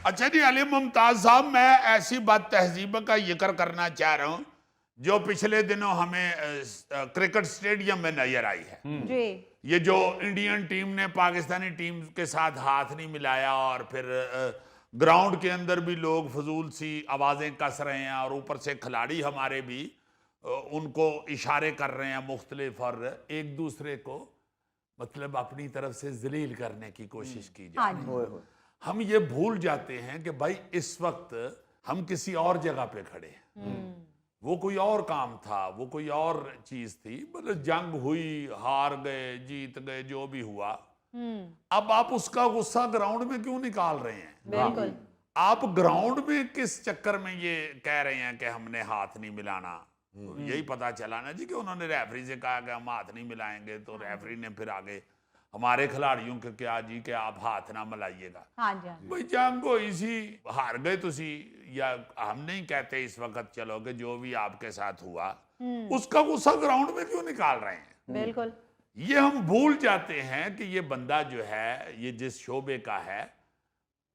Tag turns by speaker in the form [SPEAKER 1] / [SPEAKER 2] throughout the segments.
[SPEAKER 1] अच्छा जी, अली मुमताज साहब, मैं ऐसी बात तहजीब का जिक्र करना चाह रहा हूँ जो पिछले दिनों हमें क्रिकेट स्टेडियम में नजर आई है।
[SPEAKER 2] जी
[SPEAKER 1] ये जो इंडियन टीम ने पाकिस्तानी टीम के साथ हाथ नहीं मिलाया और फिर ग्राउंड के अंदर भी लोग फजूल सी आवाज़ें कस रहे हैं और ऊपर से खिलाड़ी हमारे भी उनको इशारे कर रहे हैं मुख्तलिफ और एक दूसरे को मतलब अपनी तरफ से जलील करने की कोशिश की जा
[SPEAKER 2] हाँ
[SPEAKER 1] रही
[SPEAKER 2] जी
[SPEAKER 1] है। हम ये भूल जाते हैं कि भाई इस वक्त हम किसी और जगह पे खड़े हैं। वो कोई और काम था, वो कोई और चीज थी, मतलब जंग हुई, हार गए, जीत गए, जो भी हुआ। अब आप उसका गुस्सा ग्राउंड में क्यों निकाल रहे हैं?
[SPEAKER 2] बिल्कुल
[SPEAKER 1] आप ग्राउंड में किस चक्कर में ये कह रहे हैं कि हमने हाथ नहीं मिलाना? यही पता चला ना जी कि उन्होंने रेफरी से कहा कि हम हाथ नहीं मिलाएंगे, तो रेफरी ने फिर आगे हमारे खिलाड़ियों के क्या जी कि आप हाथ ना मिलाइएगा।
[SPEAKER 2] हाँ जी हाँ जी
[SPEAKER 1] भाई जंग होई सी, हार गए तुसी, या हम नहीं कहते इस वक्त चलो कि जो भी आपके साथ हुआ उसका गुस्सा ग्राउंड में क्यों निकाल रहे हैं?
[SPEAKER 2] बिल्कुल
[SPEAKER 1] ये हम भूल जाते हैं कि ये बंदा जो है, ये जिस शोबे का है,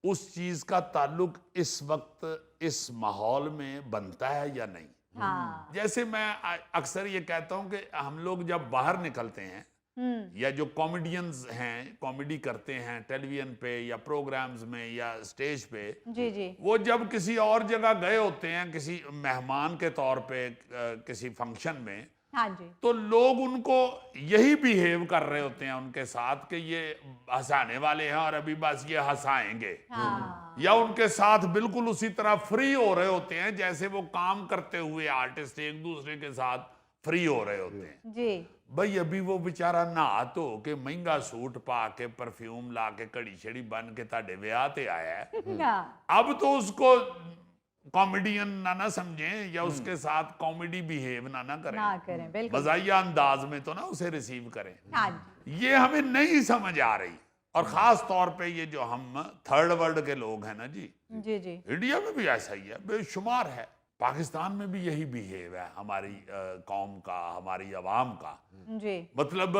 [SPEAKER 1] उस चीज का ताल्लुक इस वक्त इस माहौल में बनता है या नहीं।
[SPEAKER 2] हाँ
[SPEAKER 1] जैसे मैं अक्सर ये कहता हूं कि हम लोग जब बाहर निकलते हैं या जो कॉमेडियंस हैं, कॉमेडी करते हैं टेलीविजन पे या प्रोग्राम्स में या स्टेज पे,
[SPEAKER 2] जी जी
[SPEAKER 1] वो जब किसी और जगह गए होते हैं किसी मेहमान के तौर पे किसी फंक्शन में,
[SPEAKER 2] हाँ जी
[SPEAKER 1] तो लोग उनको यही बिहेव कर रहे होते हैं उनके साथ कि ये हंसाने वाले हैं और अभी बस ये हंसाएंगे,
[SPEAKER 2] हाँ
[SPEAKER 1] या उनके साथ बिल्कुल उसी तरह फ्री हो रहे होते हैं जैसे वो काम करते हुए आर्टिस्ट एक दूसरे के साथ फ्री हो रहे होते हैं।
[SPEAKER 2] जी
[SPEAKER 1] भाई अभी वो बेचारा नहा धो के महंगा सूट पा के परफ्यूम ला के घड़ी छड़ी बन के ताडे ब्याह ते आया है।
[SPEAKER 2] हाँ
[SPEAKER 1] अब तो उसको कॉमेडियन ना समझें या उसके साथ कॉमेडी बिहेव ना करें,
[SPEAKER 2] ना करें बिल्कुल
[SPEAKER 1] मजाहिया अंदाज में तो ना उसे रिसीव करें।
[SPEAKER 2] हाँ जी
[SPEAKER 1] ये हमें नहीं समझ आ रही। और खास तौर पे ये जो हम थर्ड वर्ल्ड के लोग हैं ना जी,
[SPEAKER 2] जी जी
[SPEAKER 1] इंडिया में भी ऐसा ही है, बेशुमार है, पाकिस्तान में भी यही बिहेव है हमारी कौम का, हमारी आवाम का।
[SPEAKER 2] जी
[SPEAKER 1] मतलब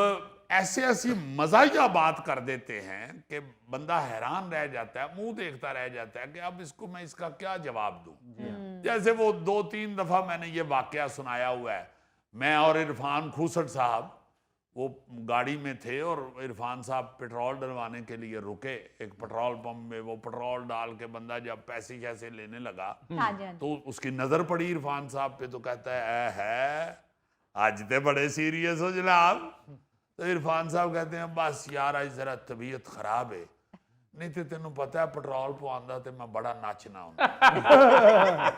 [SPEAKER 1] ऐसे ऐसी मजाहिया बात कर देते हैं कि बंदा हैरान रह जाता है, मुंह देखता रह जाता है कि अब इसको मैं इसका क्या जवाब दूं। जैसे वो 2-3 दफा मैंने ये वाकया सुनाया हुआ है। मैं और इरफान खूसट साहब वो गाड़ी में थे और इरफान साहब पेट्रोल डलवाने के लिए रुके एक पेट्रोल पंप में। वो पेट्रोल डाल के बंदा जब पैसे जैसे लेने लगा
[SPEAKER 2] हाँ जी हाँ जी
[SPEAKER 1] तो उसकी नजर पड़ी इरफान साहब पे, तो कहता है आज ते बड़े सीरियस हो जनाब। तो इरफान साहब कहते हैं बस यार आज जरा तबीयत खराब है, नहीं तो तेन पता है पेट्रोल पवांदा तो मैं बड़ा नाचना हूं।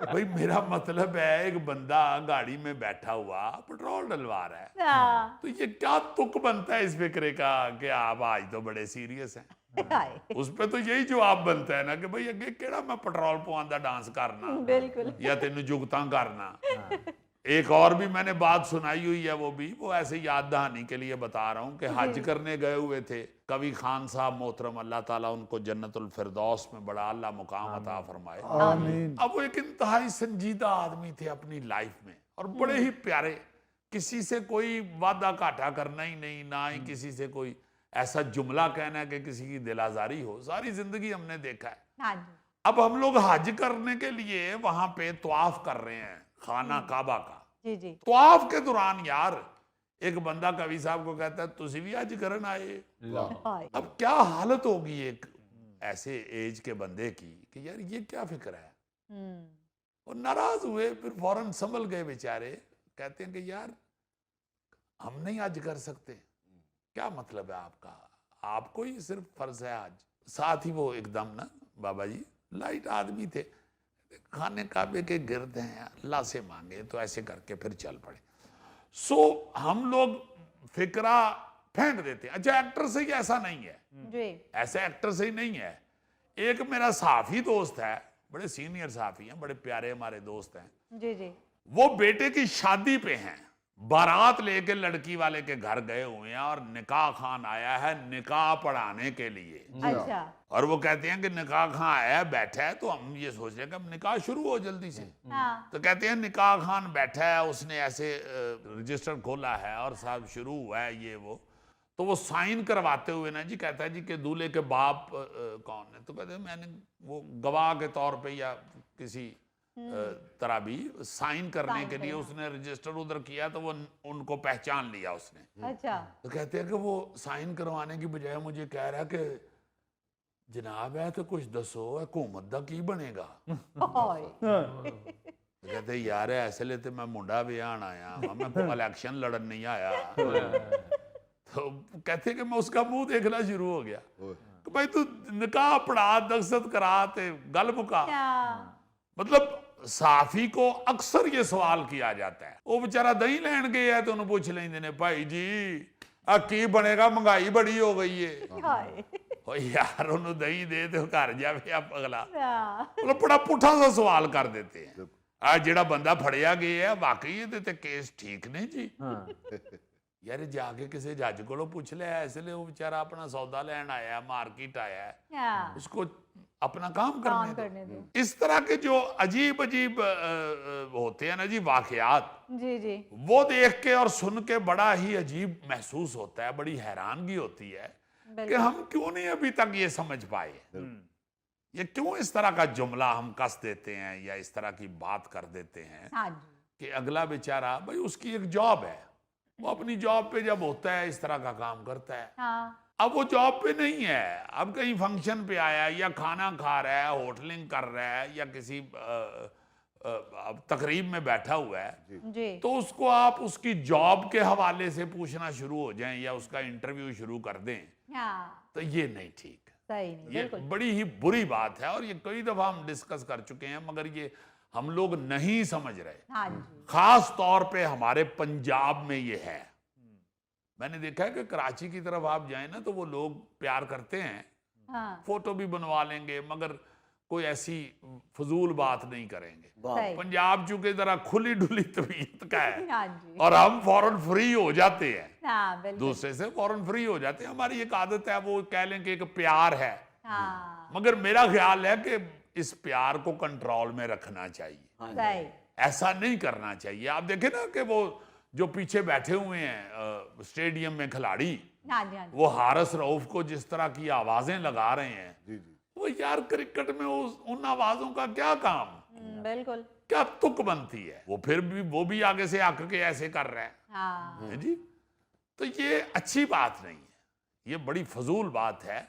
[SPEAKER 1] भाई मेरा मतलब है एक बंदा गाड़ी में बैठा हुआ पेट्रोल डलवा रहा है,
[SPEAKER 2] हाँ
[SPEAKER 1] तो ये क्या तुक बनता है इस फिक्रे का कि आप आज तो बड़े सीरियस हैं।
[SPEAKER 2] हाय
[SPEAKER 1] उस पे तो यही जवाब बनता है ना कि भाई अगे केड़ा मैं पेट्रोल पवांदा डांस करना
[SPEAKER 2] बिल्कुल
[SPEAKER 1] या तेन जुगतां करना। एक और भी मैंने बात सुनाई हुई है, वो ऐसे याद दहानी के लिए बता रहा हूं कि हज करने गए हुए थे कवि खान साहब मोहतरम, अल्लाह ताला उनको जन्नतुल फिरदौस में बड़ा आला मुकाम अता फरमाए।
[SPEAKER 3] आमीन।
[SPEAKER 1] अब वो एक इंतहाई संजीदा आदमी थे अपनी लाइफ में और बड़े ही प्यारे, किसी से कोई वादा घाटा करना ही नहीं, ना ही किसी से कोई ऐसा जुमला कहना है कि किसी की दिल आजारी हो। सारी जिंदगी हमने देखा है।
[SPEAKER 2] हाँ जी
[SPEAKER 1] अब हम लोग हज करने के लिए वहां पे तवाफ कर रहे हैं खाना काबा का।
[SPEAKER 2] जी जी
[SPEAKER 1] तवाफ के दौरान यार एक बंदा कवि साहब को कहता है तुसी भी हज करन आए।
[SPEAKER 2] हाय
[SPEAKER 1] अब क्या हालत होगी एक ऐसे एज के बंदे की कि यार ये क्या फिक्र है। और नाराज हुए, फिर फौरन संभल गए बेचारे। कहते हैं कि यार हम नहीं हज कर सकते, क्या मतलब है आपका, आपको ही सिर्फ फर्ज है हज। साथ ही वो एकदम ना बाबा जी लाइट आदमी थे, खाने काबे के गिर्द हैं, अल्लाह से मांगे, तो ऐसे करके फिर चल पड़े। सो हम लोग फिक्रा फेंक देते हैं। अच्छा एक्टर से ही ऐसा नहीं है,
[SPEAKER 2] जी
[SPEAKER 1] ऐसे एक्टर से ही नहीं है। एक मेरा साफी दोस्त है, बड़े सीनियर साफी हैं, बड़े प्यारे हमारे दोस्त हैं।
[SPEAKER 2] जी जी
[SPEAKER 1] वो बेटे की शादी पे हैं, बारात लेके लड़की वाले के घर गए हुए हैं और निकाह खान आया है निकाह पढ़ाने के लिए।
[SPEAKER 2] अच्छा
[SPEAKER 1] और वो कहते हैं कि निकाह खान आया है बैठा है, तो हम ये सोच रहे हैं कि अब निकाह शुरू हो जल्दी से।
[SPEAKER 2] हाँ
[SPEAKER 1] तो कहते हैं निकाह खान बैठा है, उसने ऐसे रजिस्टर खोला है और साहब शुरू हुआ है ये वो। तो तो वो साइन करवाते हुए ना जी कहता है जी कि दूल्हे के बाप कौन है, तो कहते हैं मैंने वो गवाह के तौर पे या किसी तरह भी साइन करने
[SPEAKER 2] साइन
[SPEAKER 1] के लिए
[SPEAKER 2] करना।
[SPEAKER 1] उसने रजिस्टर उधर किया, तो वो उनको पहचान लिया उसने।
[SPEAKER 2] अच्छा।
[SPEAKER 1] तो कहते हैं कि वो साइन करवाने की बजाय मुझे कह रहा है कि जनाब है तो कुछ दसो हुकूमत दा की बनेगा।
[SPEAKER 2] हाय।
[SPEAKER 1] तो कहते हैं यार ऐसे लिए तो मैं मुंडा ब्याहन आया मैं कोई इलेक्शन लड़न नहीं आया। तो कहते हैं कि मैं उसका मुंह देखना शुरू हो गया कि भाई तू निकाह पढ़ा दस्तखत करा ते गल मुका।
[SPEAKER 2] क्या
[SPEAKER 1] मतलब साफी को अक्सर ये सवाल किया जाता है, वो बेचारा दही लैन गया तो उन्होंने पूछ लेंगे ने भाई जी आ की बनेगा, महंगाई बड़ी हो गई है।
[SPEAKER 2] हाय।
[SPEAKER 1] ओ यार उन्होंने दही दे तो घर जावे आप अगला।
[SPEAKER 2] हाँ।
[SPEAKER 1] मतलब बड़ा पुठा सा सवाल कर देते हैं। आ जेड़ा बंदा फड़िया गया है वाकई ये ते केस ठीक नहीं जी। यार जाके किसी जज को पूछ लिया, इसलिए वो बेचारा अपना सौदा लैन आया, मार्केट आया है,
[SPEAKER 2] हाँ।
[SPEAKER 1] उसको अपना काम
[SPEAKER 2] काम
[SPEAKER 1] करने
[SPEAKER 2] करने
[SPEAKER 1] दो।
[SPEAKER 2] दो।
[SPEAKER 1] इस तरह के जो अजीब अजीब होते हैं ना जी वाकयात,
[SPEAKER 2] जी जी।
[SPEAKER 1] वो देख के और सुन के बड़ा ही अजीब महसूस होता है, बड़ी हैरानगी होती है कि
[SPEAKER 2] बिल्कुल।
[SPEAKER 1] हम क्यों नहीं अभी तक ये समझ पाए, ये क्यों इस तरह का जुमला हम कस देते हैं या इस तरह की बात कर देते हैं
[SPEAKER 2] हाँ जी।
[SPEAKER 1] कि अगला बेचारा भाई उसकी एक जॉब है, वो अपनी जॉब पे जब होता है इस तरह का काम करता है।
[SPEAKER 2] हाँ।
[SPEAKER 1] अब वो जॉब पे नहीं है, अब कहीं फंक्शन पे आया है या खाना खा रहा है, होटलिंग कर रहा है या किसी अब तकरीब में बैठा हुआ है,
[SPEAKER 2] जी।
[SPEAKER 1] तो उसको आप उसकी जॉब के हवाले से पूछना शुरू हो जाएं या उसका इंटरव्यू शुरू कर दें,
[SPEAKER 2] हाँ।
[SPEAKER 1] तो ये नहीं ठीक।
[SPEAKER 2] सही नहीं,
[SPEAKER 1] ये
[SPEAKER 2] बिल्कुल।
[SPEAKER 1] बड़ी ही बुरी बात है और ये कई दफा हम डिस्कस कर चुके हैं, मगर ये हम लोग नहीं समझ रहे।
[SPEAKER 2] हाँ जी।
[SPEAKER 1] खास तौर पे हमारे पंजाब में ये है। मैंने देखा है कि कराची की तरफ आप जाएं ना तो वो लोग प्यार करते हैं,
[SPEAKER 2] हाँ।
[SPEAKER 1] फोटो भी बनवा लेंगे, मगर कोई ऐसी फजूल बात नहीं करेंगे।
[SPEAKER 2] सही।
[SPEAKER 1] पंजाब चूंकि जरा खुली डुली तबीयत का है
[SPEAKER 2] हाँ जी।
[SPEAKER 1] और हम फौरन फ्री हो जाते हैं,
[SPEAKER 2] हाँ बिल्कुल।
[SPEAKER 1] दूसरे से फौरन फ्री हो जाते हैं। हमारी एक आदत है, वो कह लें कि एक प्यार है,
[SPEAKER 2] हाँ।
[SPEAKER 1] मगर मेरा ख्याल है कि इस प्यार को कंट्रोल में रखना चाहिए,
[SPEAKER 2] सही।
[SPEAKER 1] ऐसा नहीं करना चाहिए। आप देखें ना कि वो जो पीछे बैठे हुए हैं स्टेडियम में खिलाड़ी,
[SPEAKER 2] हाँ जी। हाँ जी।
[SPEAKER 1] वो हारिस रऊफ को जिस तरह की आवाजें लगा रहे हैं, वो यार क्रिकेट में उन आवाजों का क्या काम,
[SPEAKER 2] बिल्कुल।
[SPEAKER 1] क्या तुक बनती है। वो फिर भी वो भी आगे से आकर के ऐसे कर रहे हैं,
[SPEAKER 2] हाँ।
[SPEAKER 1] है जी। तो ये अच्छी बात नहीं है, ये बड़ी फजूल बात है।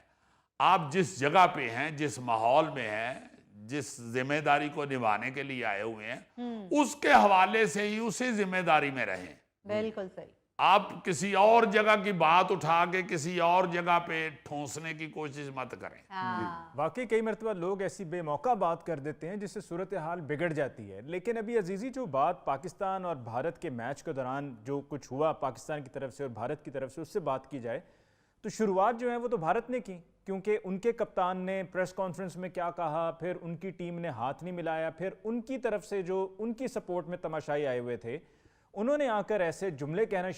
[SPEAKER 1] आप जिस जगह पे हैं, जिस माहौल में हैं, जिस जिम्मेदारी को निभाने के लिए आए हुए हैं, उसके हवाले से ही उसी जिम्मेदारी में रहें।
[SPEAKER 2] बिल्कुल सही।
[SPEAKER 1] आप किसी और जगह की बात उठा के किसी और जगह पे ठोंसने की कोशिश मत करें।
[SPEAKER 2] हाँ।
[SPEAKER 3] वाकई कई मरतबा लोग ऐसी बेमौका बात कर देते हैं जिससे सूरत हाल बिगड़ जाती है। लेकिन अभी अजीज़ी जो बात पाकिस्तान और भारत के मैच के दौरान जो कुछ हुआ पाकिस्तान की तरफ से और भारत की तरफ से, उससे बात की जाए तो शुरुआत जो है वो तो भारत ने की, क्योंकि उनके कप्तान ने प्रेस कॉन्फ्रेंस में क्या कहा, फिर उनकी टीम ने हाथ नहीं मिलाया, फिर उनकी तरफ से जो उनकी सपोर्ट में तमाशाई आए हुए थे उन्होंने आकर ऐसे जुमले कहना शुरू